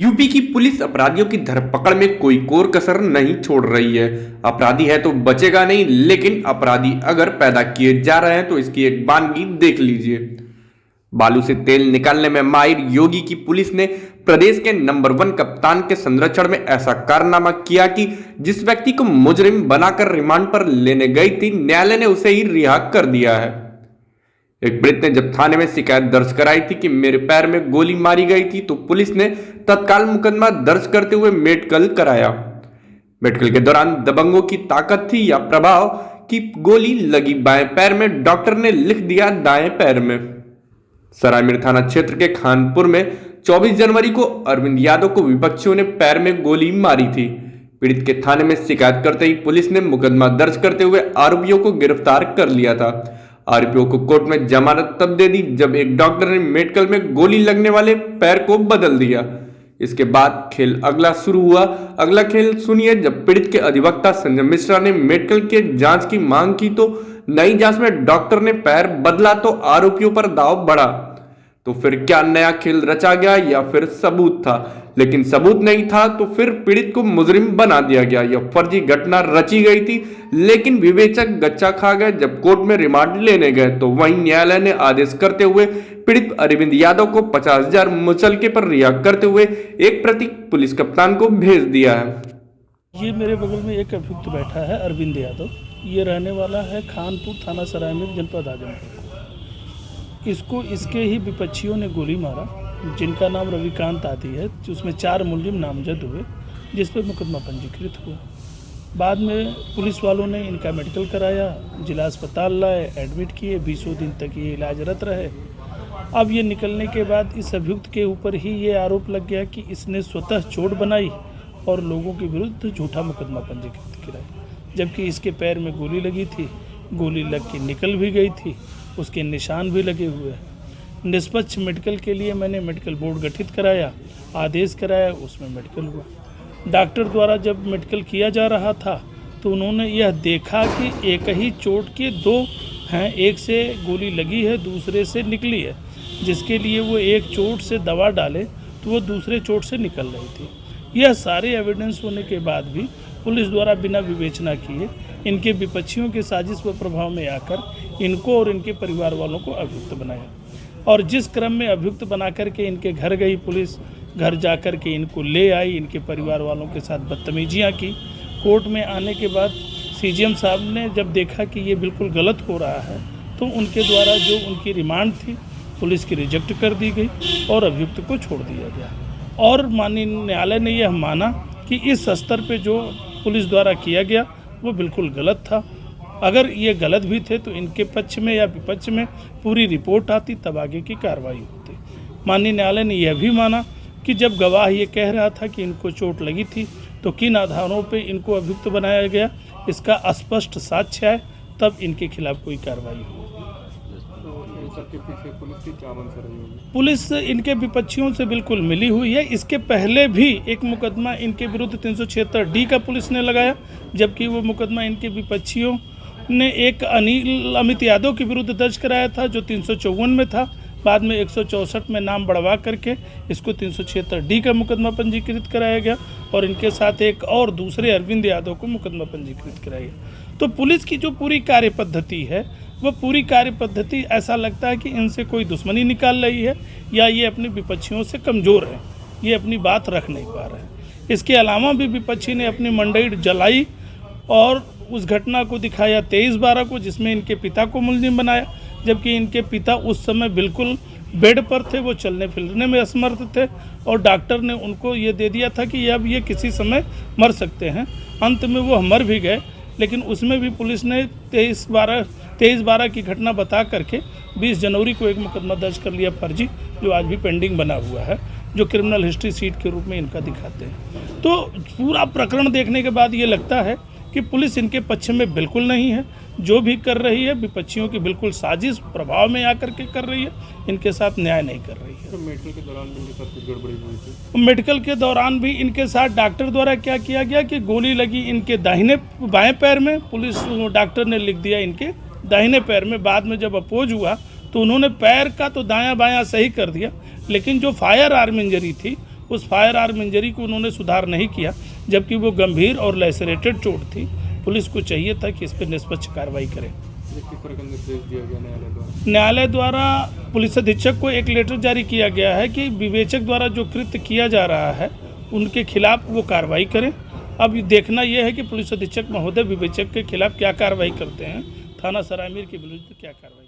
UP की police अपराधियों की धरपकड़ में कोई कोर कसर नहीं छोड़ रही है। अपराधी है तो बचेगा नहीं, लेकिन अपराधी अगर पैदा किए जा रहे हैं तो इसकी एक वानगी देख लीजिए। बालू से तेल निकालने में माहिर योगी की पुलिस ने प्रदेश के नंबर 1 कप्तान के संरक्षण में ऐसा कारनामा किया कि जिस व्यक्ति को मुजरिम बनाकर रिमांड पर लेने गई थी, न्यायालय ने उसे ही रिहा कर दिया है। एक पीड़ित ने जब थाने में शिकायत दर्ज कराई थी कि मेरे पैर में गोली मारी गई थी, तो पुलिस ने तत्काल मुकदमा दर्ज करते हुए मेडिकल कराया। मेडिकल के दौरान दबंगों की ताकत थी या प्रभाव की गोली लगी बाएं पैर में, डॉक्टर ने लिख दिया दाएं पैर में। सरायमीर थाना क्षेत्र के खानपुर में 24 जनवरी को अरविंद यादव को विपक्षियों ने पैर में गोली मारी थी। पीड़ित के थाने में शिकायत करते ही पुलिस ने मुकदमा दर्ज करते हुए आरोपियों को गिरफ्तार कर लिया था। आरोपियों को कोर्ट में जमानत तब दे दी जब एक डॉक्टर ने मेडिकल में गोली लगने वाले पैर को बदल दिया। इसके बाद खेल अगला शुरू हुआ। अगला खेल सुनिए। जब पीड़ित के अधिवक्ता संजय मिश्रा ने मेडिकल के जांच की मांग की तो नई जांच में डॉक्टर ने पैर बदला तो आरोपियों पर दांव बढ़ा। तो फिर क्या नया खेल रचा गया या फिर सबूत था? लेकिन सबूत नहीं था तो फिर पीड़ित को मुजरिम बना दिया गया। यह फर्जी घटना रची गई थी, लेकिन विवेचक गच्चा खा गए। जब कोर्ट में रिमांड लेने गए तो वहीं न्यायालय ने आदेश करते हुए पीड़ित अरविंद यादव को 50,000 मुचलके पर रिहा करते हुए एक प्रति पुलिस कप्तान को भेज दिया है। ये मेरे बगल में एक अभियुक्त बैठा है, अरविंद यादव। ये रहने वाला है खानपुर थाना सरायमीर, जनपद आजमगढ़। इसको इसके ही विपक्षियों ने गोली मारा, जिनका नाम रविकांत आदि है। उसमें 4 मुलजिम नामजद हुए, जिस पर मुकदमा पंजीकृत हुआ। बाद में पुलिस वालों ने इनका मेडिकल कराया, जिला अस्पताल लाए, एडमिट किए। 20 दिन तक ये इलाजरत रहे। अब ये निकलने के बाद इस अभियुक्त के ऊपर ही ये आरोप लग गया कि इसने स्वतः चोट बनाई और लोगों के विरुद्ध झूठा मुकदमा पंजीकृत कराया, जबकि इसके पैर में गोली लगी थी। गोली लग के निकल भी गई थी, उसके निशान भी लगे हुए हैं। निष्पक्ष मेडिकल के लिए मैंने मेडिकल बोर्ड गठित कराया, आदेश कराया, उसमें मेडिकल हुआ। डॉक्टर द्वारा जब मेडिकल किया जा रहा था तो उन्होंने यह देखा कि एक ही चोट के 2 हैं, एक से गोली लगी है, दूसरे से निकली है, जिसके लिए वो एक चोट से दवा डाले तो वो दूसरे चोट से निकल रही थी। यह सारे एविडेंस होने के बाद भी पुलिस द्वारा बिना विवेचना किए इनके विपक्षियों के साजिश व प्रभाव में आकर इनको और इनके परिवार वालों को अभियुक्त बनाया। और जिस क्रम में अभियुक्त बना करके इनके घर गई पुलिस, घर जा कर के इनको ले आई, इनके परिवार वालों के साथ बदतमीजियाँ की। कोर्ट में आने के बाद सीजीएम साहब ने जब देखा कि ये बिल्कुल गलत हो रहा है तो उनके द्वारा जो उनकी रिमांड थी पुलिस की रिजेक्ट कर दी गई और अभियुक्त को छोड़ दिया गया। और माननीय न्यायालय ने यह माना कि इस स्तर पे जो पुलिस द्वारा किया गया वो बिल्कुल गलत था। अगर ये गलत भी थे तो इनके पक्ष में या विपक्ष में पूरी रिपोर्ट आती, तब आगे की कार्रवाई होती। माननीय न्यायालय ने यह भी माना कि जब गवाह ये कह रहा था कि इनको चोट लगी थी तो किन आधारों पे इनको अभियुक्त बनाया गया, इसका स्पष्ट साक्ष्य है, तब इनके खिलाफ कोई कार्रवाई हो। सबके पीछे पुलिस की क्या मंशा रही होगी? पुलिस इनके विपक्षियों से बिल्कुल मिली हुई है। इसके पहले भी एक मुकदमा इनके विरुद्ध 376D का पुलिस ने लगाया, जबकि वो मुकदमा इनके विपक्षियों ने एक अमित यादव के विरुद्ध दर्ज कराया था, जो 354 में था। बाद में 164 में नाम बढ़वा करके इसको 376D का मुकदमा पंजीकृत कराया गया और इनके साथ एक और दूसरे अरविंद यादव को मुकदमा पंजीकृत कराया गया। तो पुलिस की जो पूरी कार्य पद्धति है, वह पूरी कार्य पद्धति ऐसा लगता है कि इनसे कोई दुश्मनी निकाल रही है या ये अपने विपक्षियों से कमज़ोर हैं, ये अपनी बात रख नहीं पा रहे हैं। इसके अलावा भी विपक्षी ने अपनी मंडई जलाई और उस घटना को दिखाया 23/12 को, जिसमें इनके पिता को मुलजिम बनाया, जबकि इनके पिता उस समय बिल्कुल बेड पर थे, वो चलने फिरने में असमर्थ थे और डॉक्टर ने उनको ये दे दिया था कि अब ये किसी समय मर सकते हैं। अंत में वो मर भी गए, लेकिन उसमें भी पुलिस ने 23/12 की घटना बता करके 20 जनवरी को एक मुकदमा दर्ज कर लिया फर्जी, जो आज भी पेंडिंग बना हुआ है, जो क्रिमिनल हिस्ट्री सीट के रूप में इनका दिखाते हैं। तो पूरा प्रकरण देखने के बाद ये लगता है कि पुलिस इनके पक्ष में बिल्कुल नहीं है। जो भी कर रही है विपक्षियों की बिल्कुल साजिश प्रभाव में आकर के कर रही है, इनके साथ न्याय नहीं कर रही है। तो मेडिकल के दौरान भी इनके साथ कुछ गड़बड़ी हुई थी? मेडिकल के दौरान भी इनके साथ डॉक्टर द्वारा क्या किया गया कि गोली लगी इनके बाएं पैर में, पुलिस डॉक्टर ने लिख दिया इनके दाहिने पैर में। बाद में जब अपोज हुआ तो उन्होंने पैर का तो दायां बायां सही कर दिया, लेकिन जो फायर आर्म इंजरी थी उस फायर आर्म इंजरी को उन्होंने सुधार नहीं किया, जबकि वो गंभीर और लैसरेटेड चोट थी। पुलिस को चाहिए था कि इस पर निष्पक्ष कार्रवाई करे। न्यायालय द्वारा पुलिस अधीक्षक को एक लेटर जारी किया गया है कि विवेचक द्वारा जो कृत्य किया जा रहा है उनके खिलाफ वो कार्रवाई करें। अब देखना यह है कि पुलिस अधीक्षक महोदय विवेचक के खिलाफ क्या कार्रवाई करते हैं, थाना सरायमीर के विरुद्ध क्या कार्रवाई।